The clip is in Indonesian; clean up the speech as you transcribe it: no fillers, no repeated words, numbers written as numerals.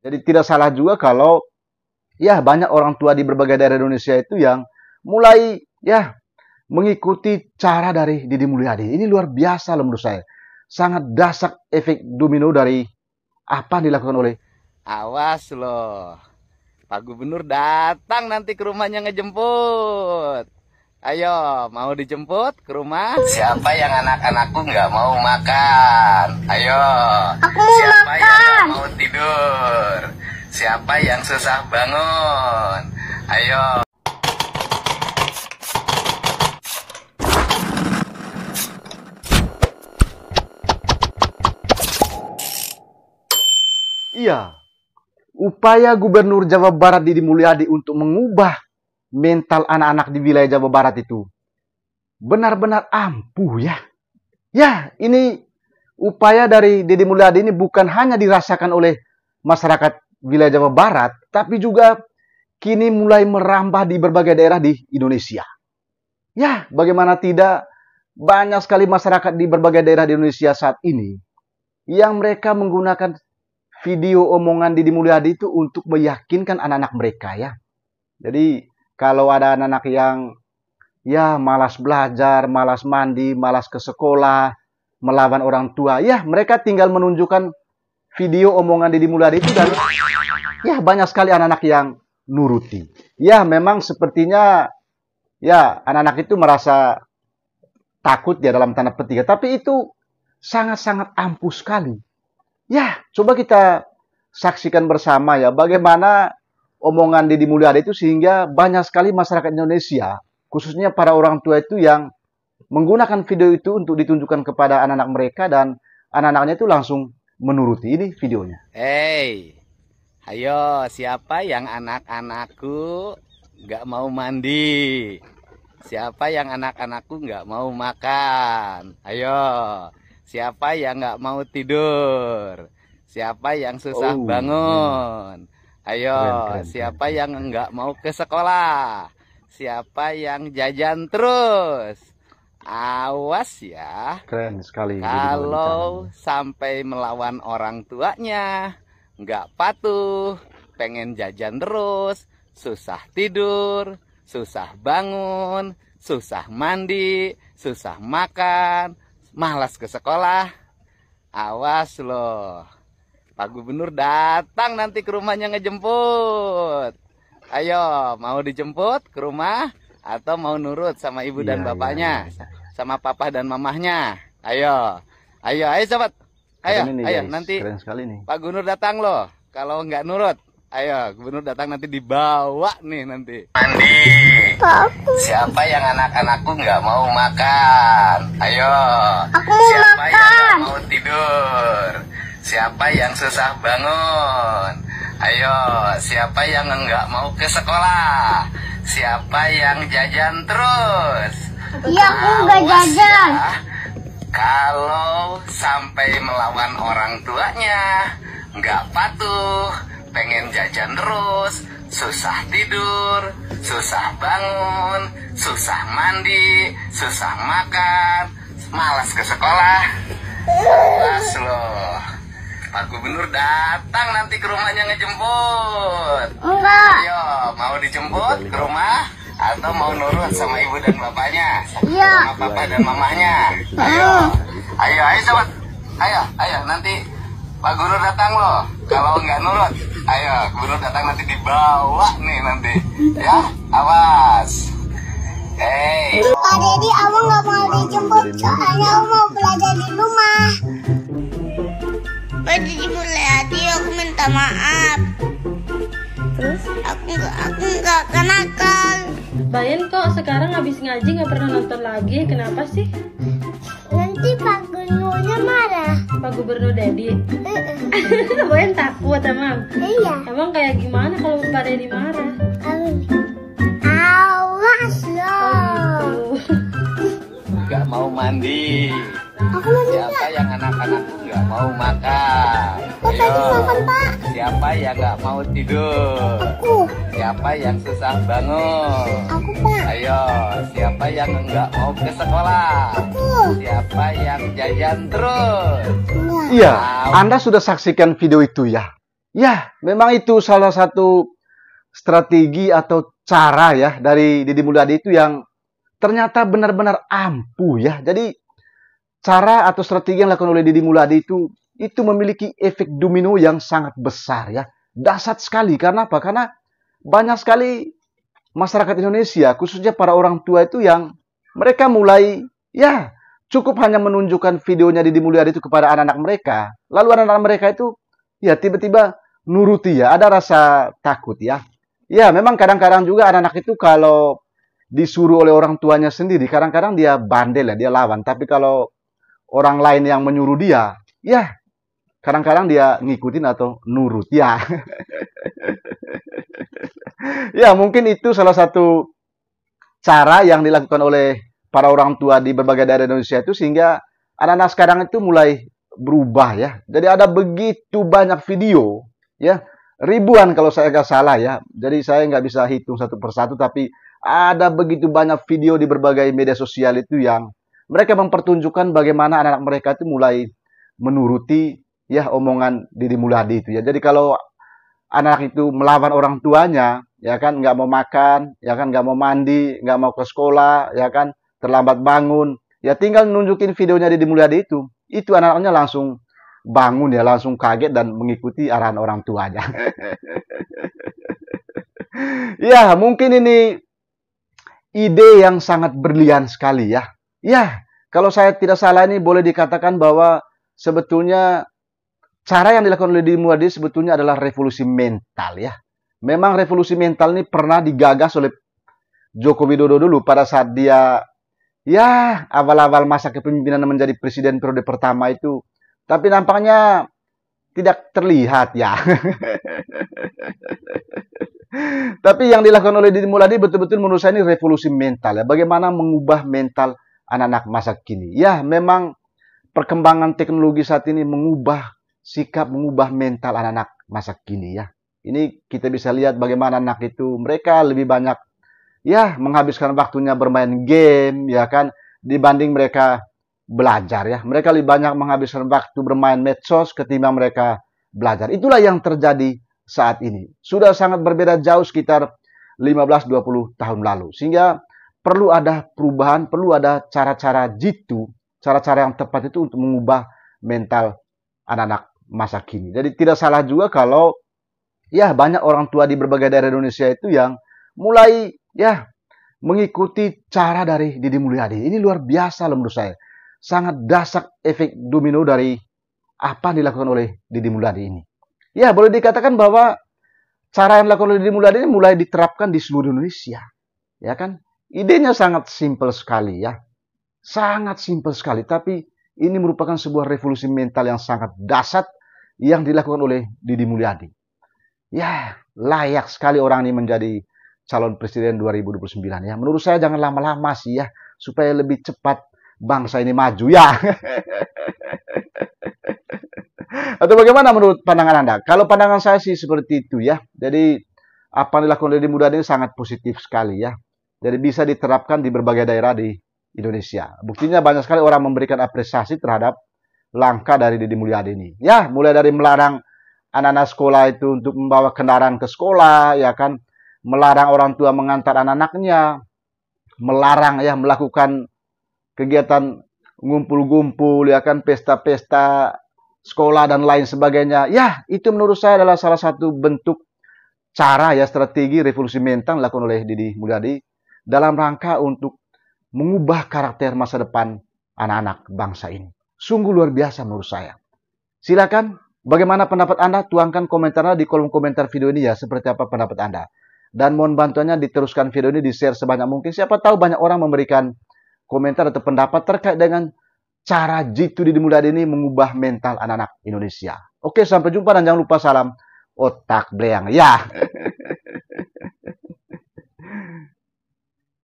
Jadi tidak salah juga kalau ya banyak orang tua di berbagai daerah Indonesia itu yang mulai ya mengikuti cara dari Deddy Mulyadi. Ini luar biasa loh menurut saya. Sangat dahsyat efek domino dari apa yang dilakukan oleh. Awas loh, Pak Gubernur datang nanti ke rumahnya ngejemput. Ayo, mau dijemput ke rumah? Siapa yang anak-anakku nggak mau makan? Ayo. Aku mau siapa makan. yang nggak mau tidur? Siapa yang susah bangun? Ayo. Iya, upaya Gubernur Jawa Barat Deddy Mulyadi untuk mengubah mental anak-anak di wilayah Jawa Barat itu benar-benar ampuh ya. Ya, ini upaya dari Deddy Mulyadi ini bukan hanya dirasakan oleh masyarakat wilayah Jawa Barat, tapi juga kini mulai merambah di berbagai daerah di Indonesia. Ya, bagaimana tidak, banyak sekali masyarakat di berbagai daerah di Indonesia saat ini yang mereka menggunakan video omongan Deddy Mulyadi itu untuk meyakinkan anak-anak mereka ya. Jadi kalau ada anak-anak yang ya malas belajar, malas mandi, malas ke sekolah, melawan orang tua, ya mereka tinggal menunjukkan video omongan Deddy Mulyadi itu dan ya banyak sekali anak-anak yang nuruti. Ya memang sepertinya ya anak-anak itu merasa takut ya dalam tanda petik, tapi itu sangat-sangat ampuh sekali. Ya, coba kita saksikan bersama ya bagaimana omongan Deddy Mulyadi itu sehingga banyak sekali masyarakat Indonesia, khususnya para orang tua itu yang menggunakan video itu untuk ditunjukkan kepada anak-anak mereka dan anak-anaknya itu langsung menuruti. Ini videonya. Hey, ayo siapa yang anak-anakku nggak mau mandi? Siapa yang anak-anakku nggak mau makan? Ayo. Siapa yang nggak mau tidur? Siapa yang susah bangun? Ayo, Keren. siapa yang nggak mau ke sekolah? Siapa yang jajan terus? Awas ya. Keren sekali. Kalau sampai melawan orang tuanya, nggak patuh, pengen jajan terus, susah tidur, susah bangun, susah mandi, susah makan, malas ke sekolah, awas loh, Pak Gubernur datang nanti ke rumahnya ngejemput. Ayo, mau dijemput ke rumah atau mau nurut sama ibu dan bapaknya, sama papa dan mamahnya? Ayo, sobat, ayo, nanti keren sekali nih. Pak Gubernur datang loh. Kalau nggak nurut, ayo, Gubernur datang nanti dibawa nih nanti. Mandi. Siapa yang anak-anakku nggak mau makan? Ayo. Aku mau siapa makan. yang nggak mau tidur? Siapa yang susah bangun? Ayo. Siapa yang nggak mau ke sekolah? Siapa yang jajan terus? Iya, aku nggak jajan. Ya, kalau sampai melawan orang tuanya, nggak patuh, pengen jajan terus, susah tidur, susah bangun, susah mandi, susah makan, malas ke sekolah. Awas loh, Pak Gubernur datang nanti ke rumahnya ngejemput. Enggak. Ayo, mau dijemput ke rumah atau mau nurut sama ibu dan bapaknya? Iya. Sama papa dan mamahnya? Ayo sobat. Ayo, nanti Pak Gubernur datang loh. Kalau nggak nurut, ayo Gubernur datang nanti dibawa nih nanti. Ya, awas. Hey. Pak Deddy, aku nggak mau dijemput soalnya aku mau belajar di rumah. Pak Deddy Mulyadi, aku minta maaf. Terus? Aku nggak akan nakal. Bayan kok sekarang habis ngaji nggak pernah nonton lagi, kenapa sih? Nanti Pak Gubernurnya marah. Pak Gubernur Deddy. Bayan takut emang? Iya. Emang kayak gimana kalau Pak Deddy marah? Awas loh. Nggak mau mandi. Aku mau Siapa yang anak-anakku nggak mau makan? Kok tadi makan, Pak? Siapa yang nggak mau tidur? Aku. Siapa yang susah bangun? Aku, Pak. Ayo, siapa yang nggak mau ke sekolah? Aku. Siapa yang jajan terus? Enggak. Iya, Anda sudah saksikan video itu ya. Ya, memang itu salah satu strategi atau cara ya dari Deddy Mulyadi itu yang ternyata benar-benar ampuh ya. Jadi cara atau strategi yang dilakukan oleh Deddy Mulyadi itu memiliki efek domino yang sangat besar ya. Dahsyat sekali. Karena apa? Karena banyak sekali masyarakat Indonesia, khususnya para orang tua itu yang mereka mulai ya cukup hanya menunjukkan videonya Deddy Mulyadi itu kepada anak-anak mereka. Lalu anak-anak mereka itu ya tiba-tiba nuruti ya, ada rasa takut ya. Ya, memang kadang-kadang juga anak-anak itu kalau disuruh oleh orang tuanya sendiri, kadang-kadang dia bandel ya, dia lawan. Tapi kalau orang lain yang menyuruh dia, ya kadang-kadang dia ngikutin atau nurut ya. Ya, mungkin itu salah satu cara yang dilakukan oleh para orang tua di berbagai daerah Indonesia itu sehingga anak-anak sekarang itu mulai berubah ya. Jadi ada begitu banyak video ya, ribuan kalau saya nggak salah ya. Jadi saya nggak bisa hitung satu persatu, tapi ada begitu banyak video di berbagai media sosial itu yang mereka mempertunjukkan bagaimana anak-anak mereka itu mulai menuruti ya omongan Deddy Mulyadi itu ya. Jadi kalau anak itu melawan orang tuanya, ya kan nggak mau makan, ya kan nggak mau mandi, nggak mau ke sekolah, ya kan terlambat bangun, ya tinggal nunjukin videonya Deddy Mulyadi itu anak-anaknya langsung bangun ya, langsung kaget dan mengikuti arahan orang tuanya. Ya, mungkin ini ide yang sangat brilian sekali ya. Ya, kalau saya tidak salah ini boleh dikatakan bahwa sebetulnya cara yang dilakukan oleh Deddy Mulyadi sebetulnya adalah revolusi mental ya. Memang revolusi mental ini pernah digagas oleh Joko Widodo dulu pada saat dia ya awal-awal masa kepemimpinan menjadi presiden periode pertama itu. Tapi nampaknya tidak terlihat ya. Tapi yang dilakukan oleh Deddy Mulyadi betul-betul menurut saya ini revolusi mental ya. Bagaimana mengubah mental anak-anak masa kini. Ya, memang perkembangan teknologi saat ini mengubah sikap, mengubah mental anak-anak masa kini ya. Ini kita bisa lihat bagaimana anak itu mereka lebih banyak ya menghabiskan waktunya bermain game ya kan dibanding mereka belajar ya. Mereka lebih banyak menghabiskan waktu bermain medsos ketimbang mereka belajar. Itulah yang terjadi saat ini. Sudah sangat berbeda jauh sekitar 15-20 tahun lalu. Sehingga perlu ada perubahan, perlu ada cara-cara jitu, cara-cara yang tepat itu untuk mengubah mental anak-anak masa kini. Jadi tidak salah juga kalau ya banyak orang tua di berbagai daerah Indonesia itu yang mulai ya mengikuti cara dari Deddy Mulyadi. Ini luar biasa loh menurut saya. Sangat dahsyat efek domino dari apa yang dilakukan oleh Deddy Mulyadi ini. Ya, boleh dikatakan bahwa cara yang dilakukan oleh Deddy Mulyadi ini mulai diterapkan di seluruh Indonesia. Ya kan? Idenya sangat simpel sekali ya. Sangat simpel sekali. Tapi ini merupakan sebuah revolusi mental yang sangat dahsyat yang dilakukan oleh Deddy Mulyadi. Ya, layak sekali orang ini menjadi calon presiden 2029 ya. Menurut saya jangan lama-lama sih ya. Supaya lebih cepat bangsa ini maju ya. Atau bagaimana menurut pandangan Anda? Kalau pandangan saya sih seperti itu ya. Jadi apa yang dilakukan Deddy Mulyadi ini sangat positif sekali ya. Jadi bisa diterapkan di berbagai daerah di Indonesia. Buktinya banyak sekali orang memberikan apresiasi terhadap langkah dari Deddy Mulyadi ini. Ya, mulai dari melarang anak-anak sekolah itu untuk membawa kendaraan ke sekolah, ya kan, melarang orang tua mengantar anak-anaknya, melarang ya melakukan kegiatan ngumpul-ngumpul, ya kan, pesta-pesta sekolah dan lain sebagainya. Ya, itu menurut saya adalah salah satu bentuk cara ya strategi revolusi mental dilakukan oleh Deddy Mulyadi dalam rangka untuk mengubah karakter masa depan anak-anak bangsa ini. Sungguh luar biasa menurut saya. Silakan, bagaimana pendapat Anda? Tuangkan komentarnya di kolom komentar video ini ya, seperti apa pendapat Anda. Dan mohon bantuannya diteruskan video ini, di-share sebanyak mungkin. Siapa tahu banyak orang memberikan komentar atau pendapat terkait dengan cara jitu Deddy Mulyadi ini mengubah mental anak-anak Indonesia. Oke, sampai jumpa dan jangan lupa salam otak bleang. Ya.